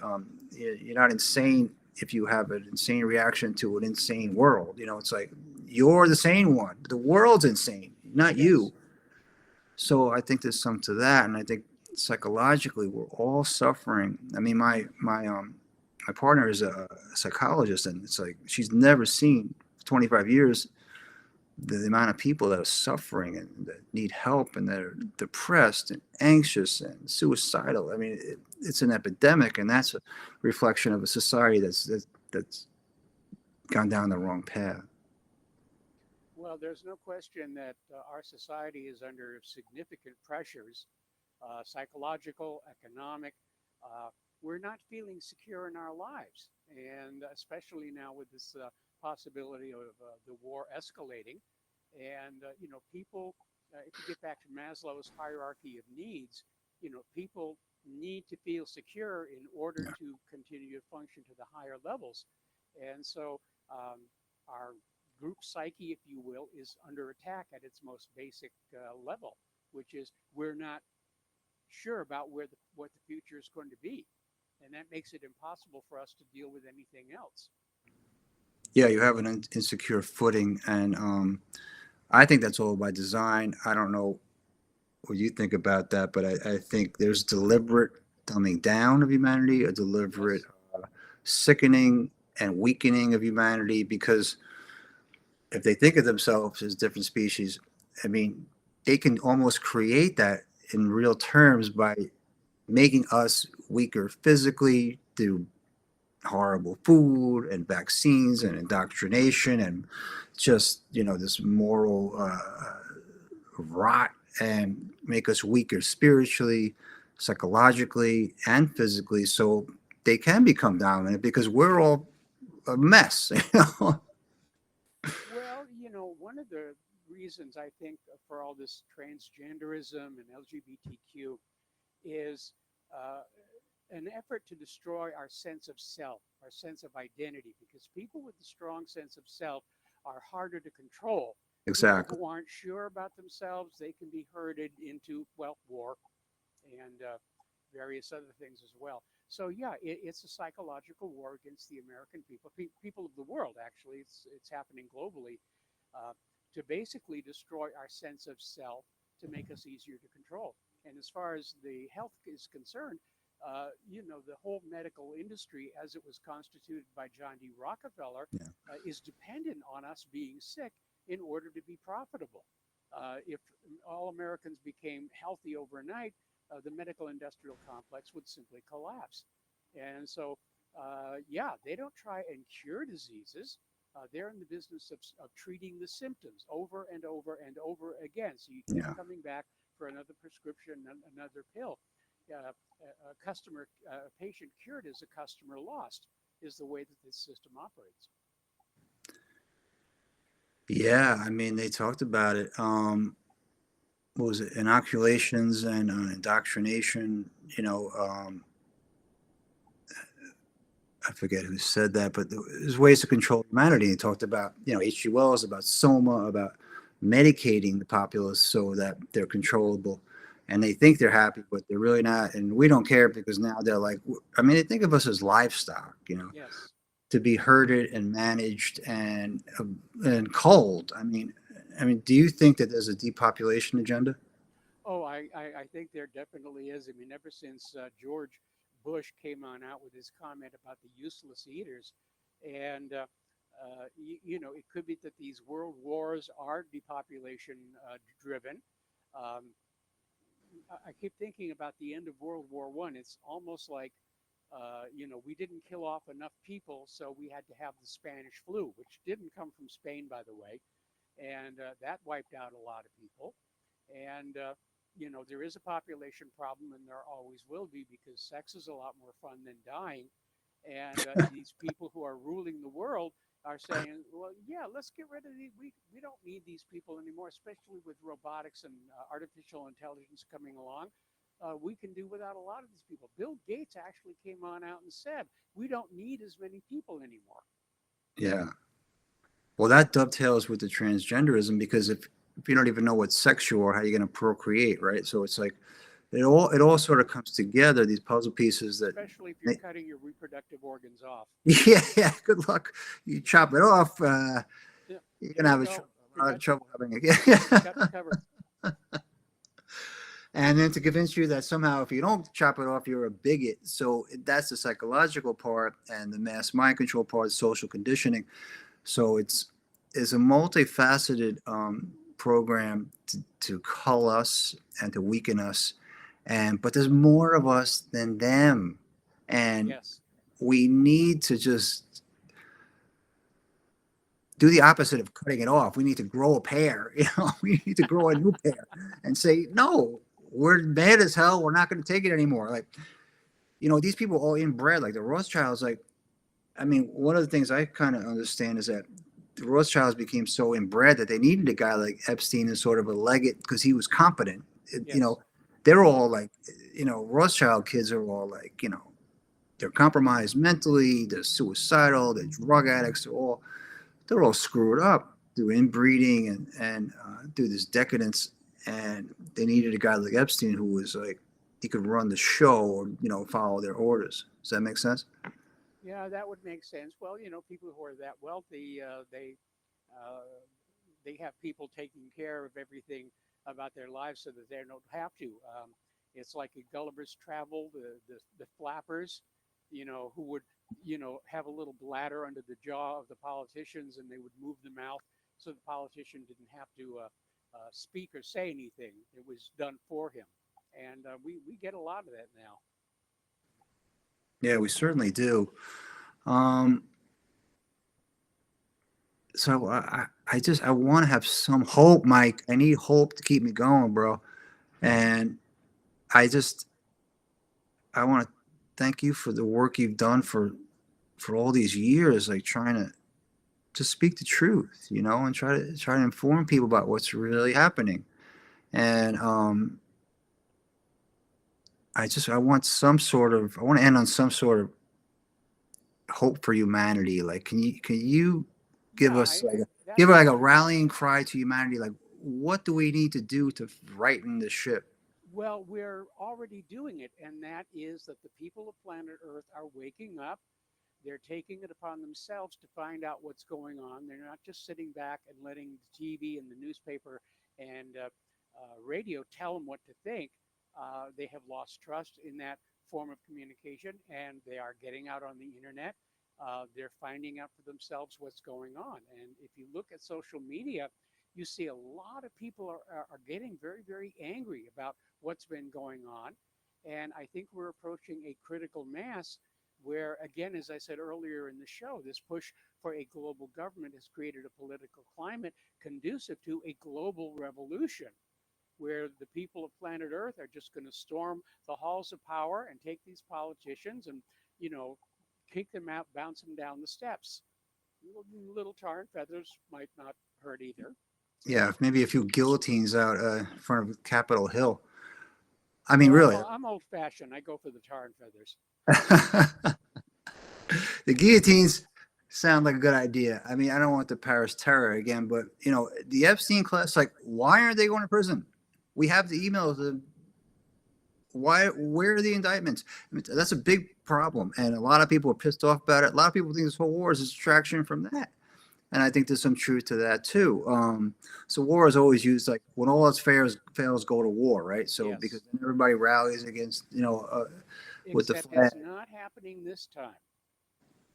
you're not insane if you have an insane reaction to an insane world. It's like you're the sane one. The world's insane, not you. Yes. So I think there's some to that, and I think psychologically we're all suffering. I mean, my partner is a psychologist, and it's like she's never seen 25 years the amount of people that are suffering and that need help and that are depressed and anxious and suicidal. I mean, it's an epidemic, and that's a reflection of a society that's gone down the wrong path. Well, there's no question that our society is under significant pressures, psychological, economic. Uh, we're not feeling secure in our lives. And especially now with this possibility of the war escalating. And, people, if you get back to Maslow's hierarchy of needs, people need to feel secure in order Yeah. to continue to function to the higher levels. And so um, our group psyche, if you will, is under attack at its most basic level, which is we're not sure about what the future is going to be, and that makes it impossible for us to deal with anything else. Yeah, you have an insecure footing, and I think that's all by design. I don't know what you think about that, but I think there's deliberate dumbing down of humanity, a deliberate Yes. sickening and weakening of humanity, because if they think of themselves as different species, I mean, they can almost create that in real terms by making us weaker physically through horrible food and vaccines and indoctrination and just this moral rot, and make us weaker spiritually, psychologically, and physically, so they can become dominant because we're all a mess. Well, one of the reasons I think for all this transgenderism and LGBTQ is uh, an effort to destroy our sense of self, our sense of identity, because people with a strong sense of self are harder to control. People Exactly. who aren't sure about themselves, they can be herded into, well, war and various other things as well. So yeah, it's a psychological war against the American people, people of the world. Actually, it's happening globally uh, to basically destroy our sense of self to make us easier to control. And as far as the health is concerned, the whole medical industry, as it was constituted by John D. Rockefeller, Yeah. is dependent on us being sick in order to be profitable. If all Americans became healthy overnight, the medical industrial complex would simply collapse. And so, yeah, they don't try and cure diseases. They're in the business of treating the symptoms over and over and over again. So you keep Yeah. coming back for another prescription, another pill. A patient cured is a customer lost, is the way that this system operates. Yeah, I mean, they talked about it. What was it? Inoculations and indoctrination. I forget who said that, but there's ways to control humanity. He talked about, H.G. Wells, about Soma, about medicating the populace so that they're controllable. And they think they're happy, but they're really not. And we don't care because now they're like, I mean, they think of us as livestock, Yes. to be herded and managed and culled. I mean, do you think that there's a depopulation agenda? Oh, I think there definitely is. I mean, ever since George Bush came on out with his comment about the useless eaters, and it could be that these world wars are depopulation driven. Um, I keep thinking about the end of World War One. It's almost like we didn't kill off enough people, so we had to have the Spanish flu, which didn't come from Spain, by the way, and that wiped out a lot of people. And there is a population problem, and there always will be because sex is a lot more fun than dying. And these people who are ruling the world are saying, well, yeah, let's get rid of these. We don't need these people anymore, especially with robotics and artificial intelligence coming along. We can do without a lot of these people. Bill Gates actually came on out and said, we don't need as many people anymore. Yeah. Well, that dovetails with the transgenderism because if you don't even know what sex you are, how are you going to procreate, right? So it's like it all sort of comes together. These puzzle pieces that, Especially if you're cutting your reproductive organs off. yeah, yeah. Good luck. You chop it off, Yeah, you're there gonna you have go. a lot of Forgot trouble having got the it. cover. And then to convince you that somehow if you don't chop it off, you're a bigot. So that's the psychological part, and the mass mind control part is social conditioning. So it's a multifaceted program to cull us and to weaken us, but there's more of us than them, and Yes. we need to just do the opposite of cutting it off. We need to grow a pair. We need to grow a new pair and say no. We're mad as hell. We're not going to take it anymore. Like, these people all inbred, like the Rothschilds. Like, I mean, one of the things I kind of understand is that the Rothschilds became so inbred that they needed a guy like Epstein as sort of a legate because he was competent. Yes. They're all like, Rothschild kids are all like, they're compromised mentally, they're suicidal, they're drug addicts, they're all screwed up through inbreeding and through this decadence. And they needed a guy like Epstein who was like, he could run the show or, follow their orders. Does that make sense? Yeah, that would make sense. Well, people who are that wealthy, uh, they have people taking care of everything about their lives so that they don't have to. It's like in Gulliver's Travel, the flappers, who would, have a little bladder under the jaw of the politicians, and they would move the mouth so the politician didn't have to speak or say anything. It was done for him, and we get a lot of that now. Yeah, we certainly do. Um, so I want to have some hope, Mike. I need hope to keep me going, bro. And I just, I want to thank you for the work you've done for all these years, like trying to speak the truth, and try to inform people about what's really happening. And I want I want to end on some sort of hope for humanity. Like, can you give Yeah, us like that give like a rallying cry to humanity? Like, what do we need to do to righten the ship? Well, we're already doing it, and that is that the people of planet Earth are waking up. They're taking it upon themselves to find out what's going on. They're not just sitting back and letting the TV and the newspaper and radio tell them what to think. They have lost trust in that form of communication, and they are getting out on the internet. They're finding out for themselves what's going on. And if you look at social media, you see a lot of people are getting very, very angry about what's been going on. And I think we're approaching a critical mass where, again, as I said earlier in the show, this push for a global government has created a political climate conducive to a global revolution where the people of planet Earth are just going to storm the halls of power and take these politicians and, you know, kick them out, bounce them down the steps. Little tar and feathers might not hurt either. Yeah, maybe a few guillotines out in front of Capitol Hill. I mean, Well, really. I'm old fashioned. I go for the tar and feathers. The guillotines sound like a good idea. I mean, I don't want the Paris terror again, but the Epstein class, like, why aren't they going to prison? We have the emails. Why? Where are the indictments? I mean, that's a big problem, and a lot of people are pissed off about it. A lot of people think this whole war is a distraction from that, and I think there's some truth to that too. So war is always used like when all else fails, go to war, right? So Yes. because then everybody rallies against with the Except flag. it's not happening this time.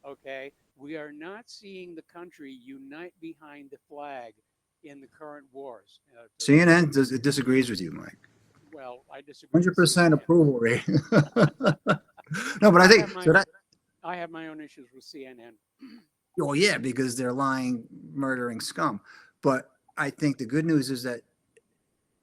Okay, we are not seeing the country unite behind the flag in the current wars. CNN disagrees with you, Mike. Well, I disagree. 100% approval rate. No, but I think so. I have my own issues with CNN. Oh yeah, because they're lying, murdering scum. But I think the good news is that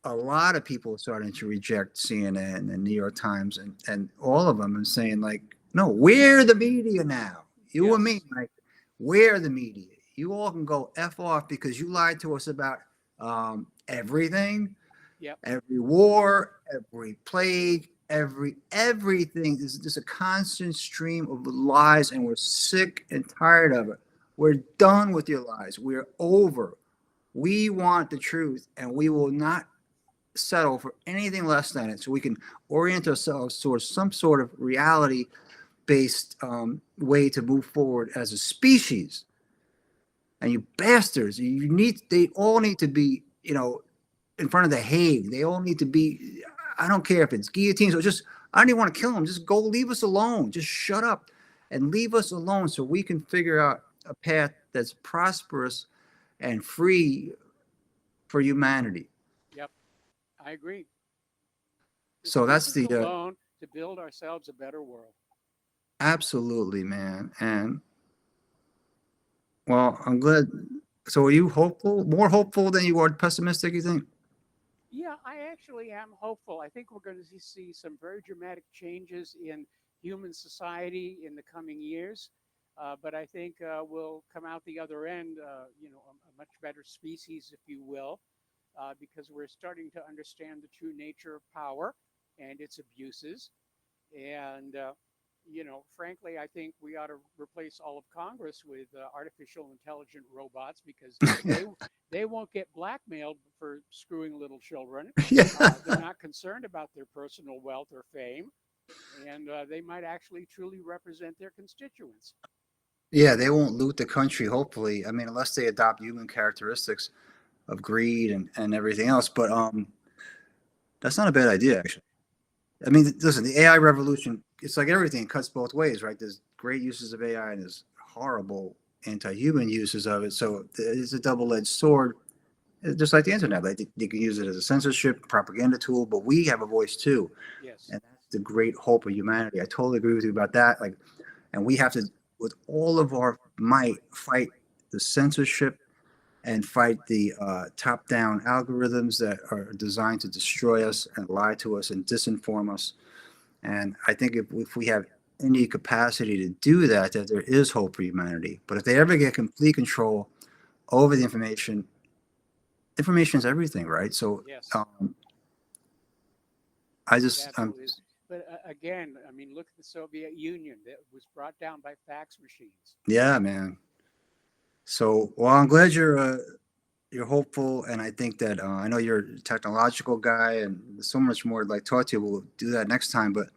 a lot of people are starting to reject CNN and New York Times and all of them are saying like, no, we're the media now. You and me, Mike, we're the media. You all can go F off because you lied to us about everything. Yep. Every war, every plague, everything is just a constant stream of lies, and we're sick and tired of it. We're done with your lies. We're over. We want the truth, and we will not settle for anything less than it. So we can orient ourselves towards some sort of reality-based way to move forward as a species. And you bastards, they all need to be, in front of the Hague. They all need to be, I don't care if it's guillotines or just, I don't even want to kill them. Just go leave us alone. Just shut up and leave us alone so we can figure out a path that's prosperous and free for humanity. Yep, I agree. So that's the alone to build ourselves a better world. Absolutely, man. And well, I'm glad. So are you hopeful? More hopeful than you are pessimistic, you think? Yeah, I actually am hopeful. I think we're going to see some very dramatic changes in human society in the coming years. But I think we'll come out the other end, a much better species, if you will, because we're starting to understand the true nature of power and its abuses. And, frankly, I think we ought to replace all of Congress with artificial intelligent robots because they won't get blackmailed for screwing little children. Yeah. They're not concerned about their personal wealth or fame, and they might actually truly represent their constituents. Yeah, they won't loot the country, hopefully. I mean, unless they adopt human characteristics of greed and everything else. But that's not a bad idea, actually. I mean, listen, the AI revolution, it's like everything, it cuts both ways, right? There's great uses of AI and there's horrible anti-human uses of it. So it's a double-edged sword, just like the internet. Like you can use it as a censorship, propaganda tool, but we have a voice too. Yes. And that's the great hope of humanity. I totally agree with you about that. Like, and we have to, with all of our might, fight the censorship and fight the top-down algorithms that are designed to destroy us and lie to us and disinform us. And I think if we have any capacity to do that, that there is hope for humanity. But if they ever get complete control over the information is everything, right? So yes. I just but again, I mean, look at the Soviet Union that was brought down by fax machines. Yeah, man. So, well, I'm glad you're hopeful, and I think that I know you're a technological guy, and there's so much more I'd like to talk to you. We'll do that next time. But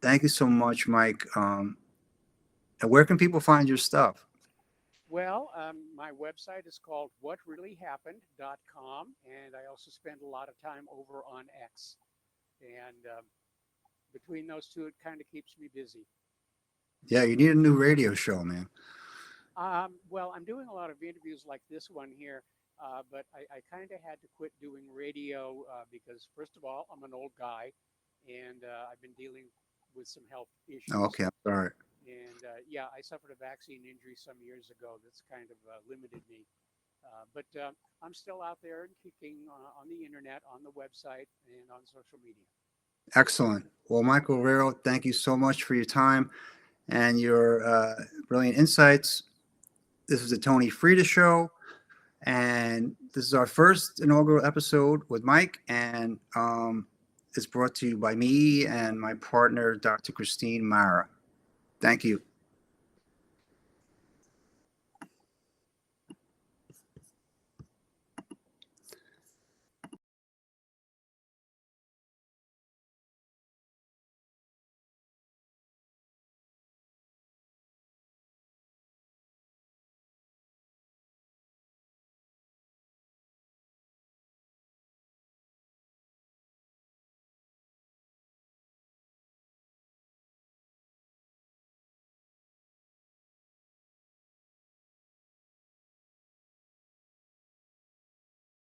thank you so much, Mike. And where can people find your stuff? Well, my website is called whatreallyhappened.com, and I also spend a lot of time over on X. And between those two, it kind of keeps me busy. Yeah, you need a new radio show, man. Well, I'm doing a lot of interviews like this one here, but I kind of had to quit doing radio because, first of all, I'm an old guy, and I've been dealing with some health issues. Oh, okay, I'm sorry. And yeah, I suffered a vaccine injury some years ago that's kind of limited me. But I'm still out there and kicking on the internet, on the website, and on social media. Excellent. Well, Michael Rivero, thank you so much for your time and your brilliant insights. This is the Tony Freda Show, and this is our first inaugural episode with Mike, and it's brought to you by me and my partner, Dr. Christine Mara. Thank you.